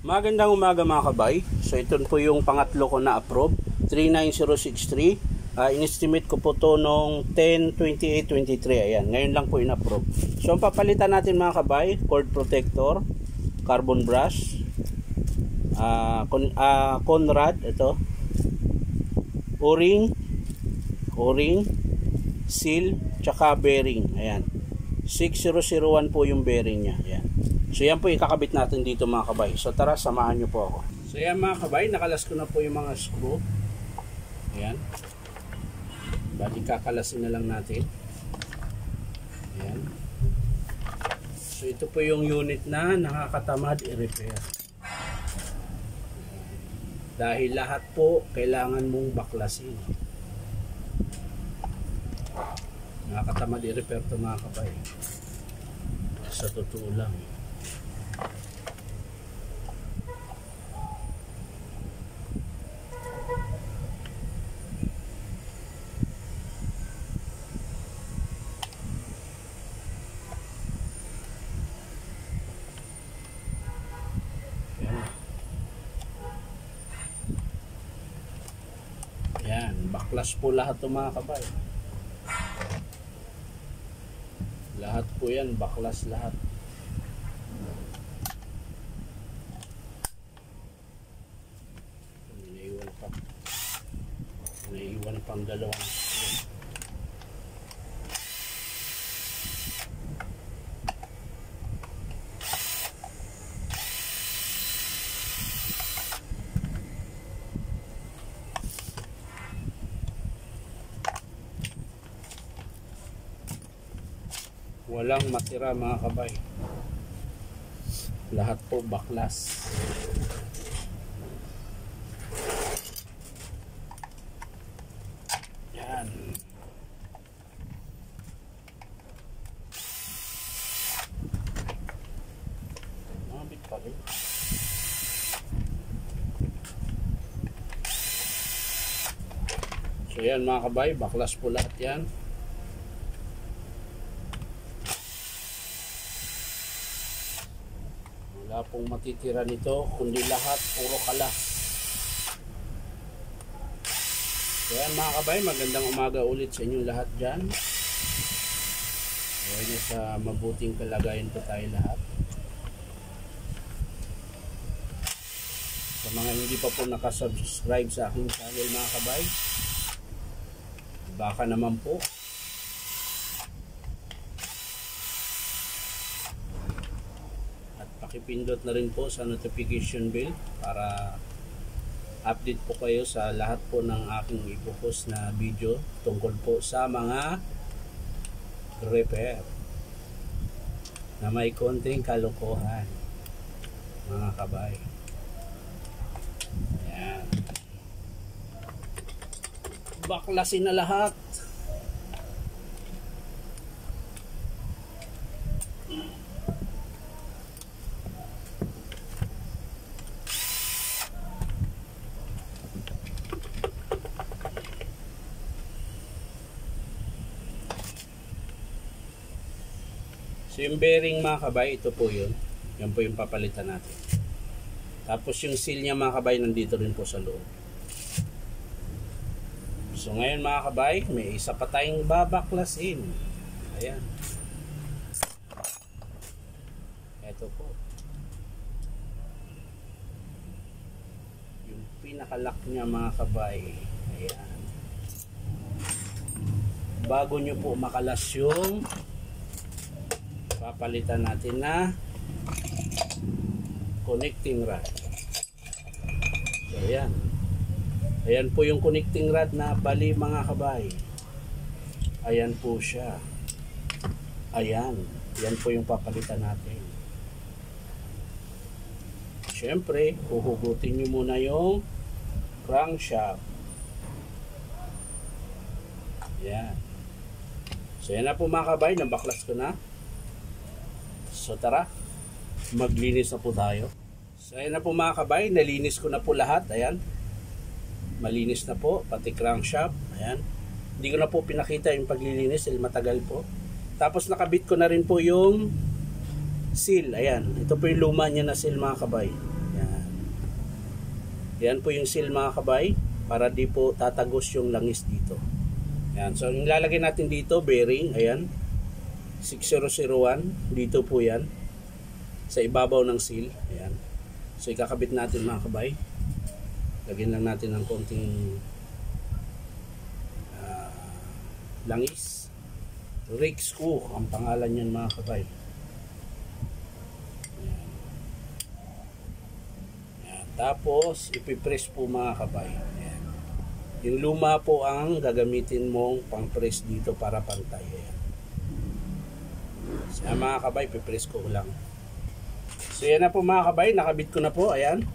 Magandang umaga mga kabay. So ito po yung pangatlo ko na approve, 39063. In-estimate ko po to nung 10/28/23. Ayan, ngayon lang po in-approve. So ang papalitan natin mga kabay, cord protector, carbon brush, Conrad, ito, o-ring, seal, tsaka bearing. Ayan, 6001 po yung bearing nya. Ayan. So yan po ikakabit natin dito mga kabay. So tara, samahan nyo po ako. So yan mga kabay, nakalas ko na po yung mga screw. Ayan. Bali kakalasin na lang natin. Ayan. So ito po yung unit na nakakatamad i-repair. Dahil lahat po kailangan mong baklasin. Nakakatamad i-repair ito mga kabay. Sa totoo lang. Yan, baklas po lahat ng mga kabay. Lahat po yan, baklas lahat. Naiwan pang dalawang. Walang matira mga kabay. Lahat po baklas. Yan. Mabit pa rin. So yan mga kabay, baklas po lahat yan. Wala pong matitira nito, kundi lahat puro kalas. Kaya mga kabay, magandang umaga ulit sa inyong lahat dyan. Okay na sa mabuting kalagayan po tayo lahat. Sa mga hindi pa po nakasubscribe sa aking channel mga kabay, baka naman po. Pakipindot na rin po sa notification bell para update po kayo sa lahat po ng aking ipopost na video tungkol po sa mga repair na may konting kalokohan mga kabay. Ayan. Baklasin na lahat. So yung bearing mga kabay, ito po yun. Yan po yung papalitan natin. Tapos yung seal niya mga kabay, nandito rin po sa loob. So ngayon mga kabay, may isa pa tayong babaklasin. Ayan. Ito po. Yung pinakalock niya mga kabay. Ayan. Bago nyo po makalas yung papalitan natin na connecting rod. So ayan. Ayan po yung connecting rod na bali mga kabay. Ayan po siya. Ayan. Yan po yung papalitan natin. Siyempre, huhugutin nyo muna yung crankshaft. Ayan. So yan na po mga kabay. Nabaklas ko na. So tara, maglinis na po tayo. So ayan na po mga kabay, nalinis ko na po lahat. Ayan, malinis na po, pati crankshaft. Ayan, hindi ko na po pinakita yung paglilinis dahil matagal po. Tapos nakabit ko na rin po yung seal. Ayan, ito po yung luma niya na seal mga kabay. Ayan. Yan po yung seal mga kabay, para di po tatagos yung langis dito. Yan. So yung lalagay natin dito, bearing, ayan, 6001, dito po yan, sa ibabaw ng seal. Ayan. So ikakabit natin mga kabay. Lagyan lang natin ng konting langis. Rake screw ang pangalan niyan mga kabay. Ayan. Ayan. Tapos ipipress po mga kabay. Ayan. Yung luma po ang gagamitin mong pang-press dito para pantay. Ayan. So mga kabay, ipipress ko lang. So yan na po mga kabay, nakabit ko na po. Ayan.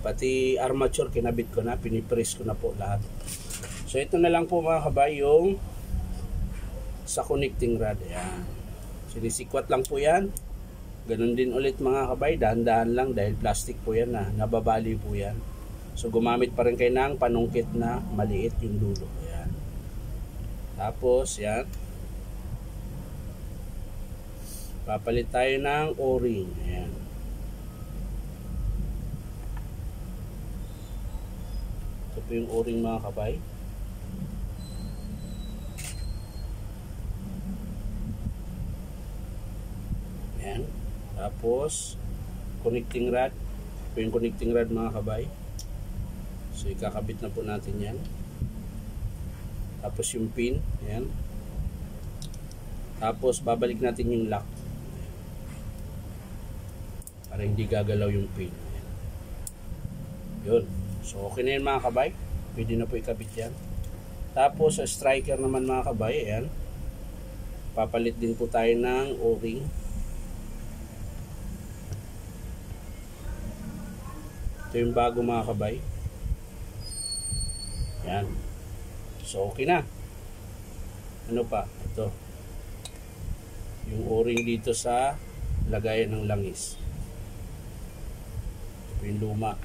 Pati armature kinabit ko na, pinipress ko na po lahat. So ito na lang po mga kabay yung sa connecting rod. Ayan. Sinisikwat lang po yan. Ganun din ulit mga kabay, dahan-dahan lang dahil plastic po yan na nababali po yan. So gumamit pa rin kayo ng panungkit na maliit yung dulo. Ayan. Tapos yan. Papalit tayo ng o-ring. Ayan. Ito po yung o-ring mga kabay. Ayan. Tapos connecting rod. Ito yung connecting rod mga kabay. So ikakabit na po natin yan. Tapos yung pin. Ayan. Tapos babalik natin yung lock. Para hindi gagalaw yung pin. Ayan. Yun. So okay na yun mga kabay. Pwede na po ikabit yan. Tapos sa striker naman mga kabay. Ayan. Papalit din po tayo ng o-ring. Ito yung bago mga kabay. Yan. So okay na. Ano pa? Ito. Yung o-ring dito sa lagayan ng langis. Ito yung luma.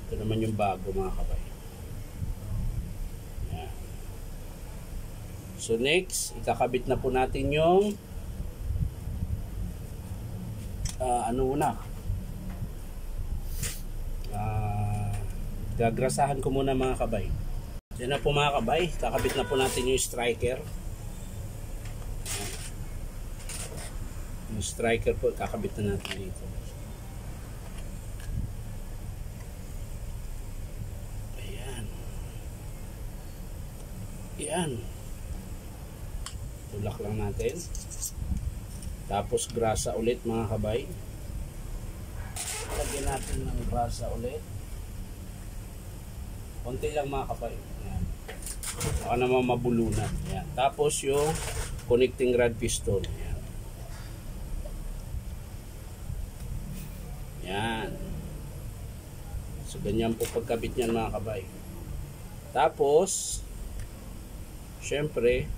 Ito naman yung bago mga kabay. Yan. So next, ikakabit na po natin yung gagrasahan ko muna mga kabay. Yan na po mga kabay, kakabit na po natin yung striker. Yung striker po, kakabit na natin dito. Ayan. Ayan. Tulak lang natin. Tapos grasa ulit mga kabay. Lagyan natin ng grasa ulit. Konti lang mga kabay. Ayan. Baka naman mabulunan. Ayan. Tapos yung connecting rod piston. Ayan. Ayan. So ganyan po pagkabit niyan mga kabay. Tapos syempre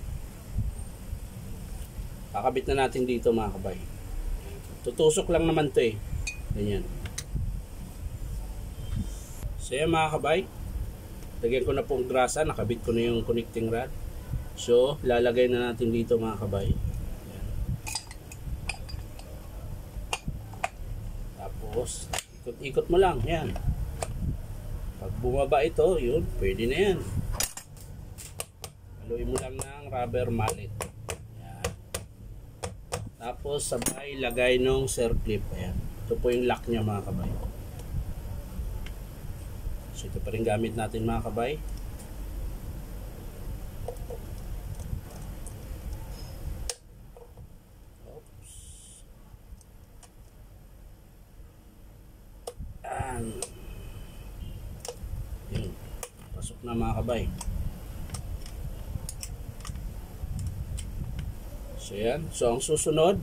kakabit na natin dito mga kabay. Tutusok lang naman to eh. Ganyan. So yan mga kabay. Lagyan ko na pong grasa, nakabit ko na yung connecting rod. So, lalagay na natin dito mga kabay. Ayan. Tapos, ikot-ikot mo lang. Yan. Pag bumaba ito, yun, pwede na yan. Haluin mo lang ng rubber mallet. Ayan. Tapos, sabay, lagay ng circlip. Ayan. Ito po yung lock niya mga kabay. So ito pa rin gamit natin mga kabay. Oops. Yun. Pasok na mga kabay. So yan. So ang susunod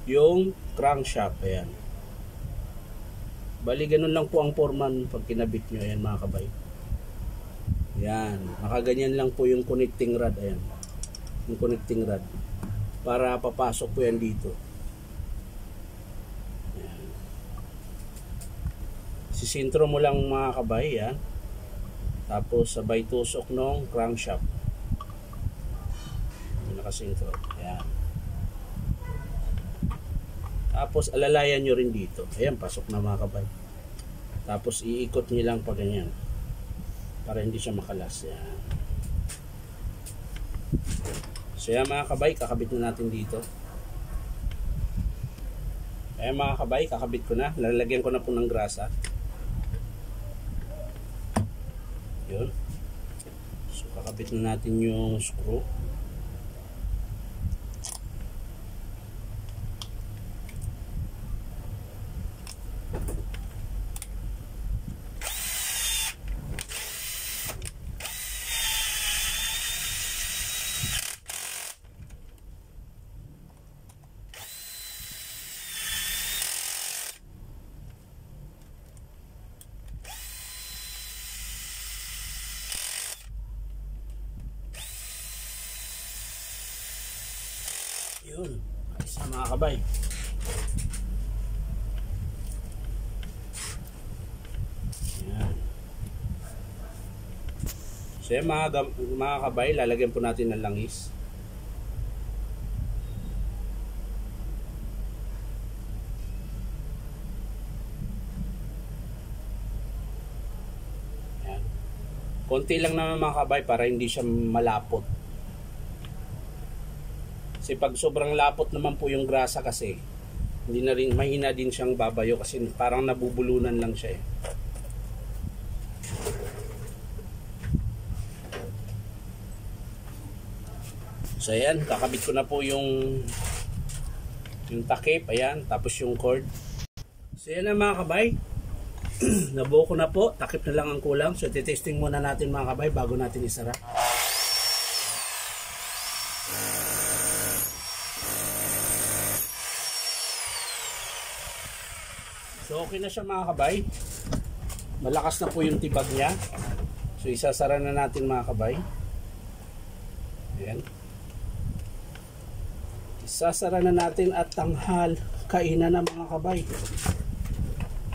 yung crankshaft. Ayan. Bali, ganun lang po ang foreman pag kinabit nyo. Ayan mga kabay. Ayan. Nakaganyan lang po yung connecting rod. Ayan. Yung connecting rod. Para papasok po yan dito. Ayan. Sisintro mo lang mga kabay. Ayan. Tapos sabay tusok ng crankshaft. Yung nakasintro. Ayan. Tapos alalayan nyo rin dito. Ayan, pasok na mga kabay. Tapos iikot nyo lang pa ganyan. Para hindi siya makalas. Ayan. So yan mga kabay, kakabit na natin dito. Ayan mga kabay, kakabit ko na. Lalagyan ko na po ng grasa. Yun. So kakabit na natin yung screw. Yun, ayos na mga kabay. Yan. So yan mga kabay, lalagyan po natin ng langis. Yan. Konti lang naman mga kabay para hindi siya malapot. Kasi pag sobrang lapot naman po yung grasa kasi, hindi na rin, mahina din siyang babayo kasi parang nabubulunan lang siya eh. So ayan, kakabit ko na po yung takip, ayan, tapos yung cord. So ayan na mga kabay, nabuo ko na po, takip na lang ang kulang. So titesting muna natin mga kabay bago natin isara. So okay na siya mga kabay. Malakas na po yung tibag niya. So isasara na natin mga kabay. Ayan. Isasara na natin at tanghal. Kainan na mga kabay.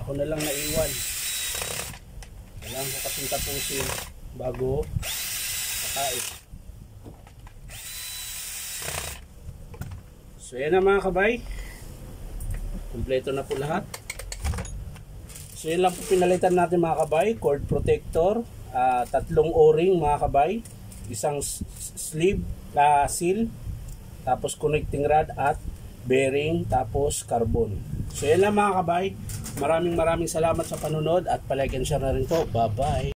Ako na lang naiwan. Kailangan ko kasing tapusin bago kakain. So yan na mga kabay. Kompleto na po lahat. So yun lang po pinalitan natin mga kabay, cord protector, 3 o-ring mga kabay, isang sleeve, seal, tapos connecting rod at bearing, tapos carbon. So yun lang mga kabay, maraming salamat sa panunod at palike and share na rin po. Bye bye!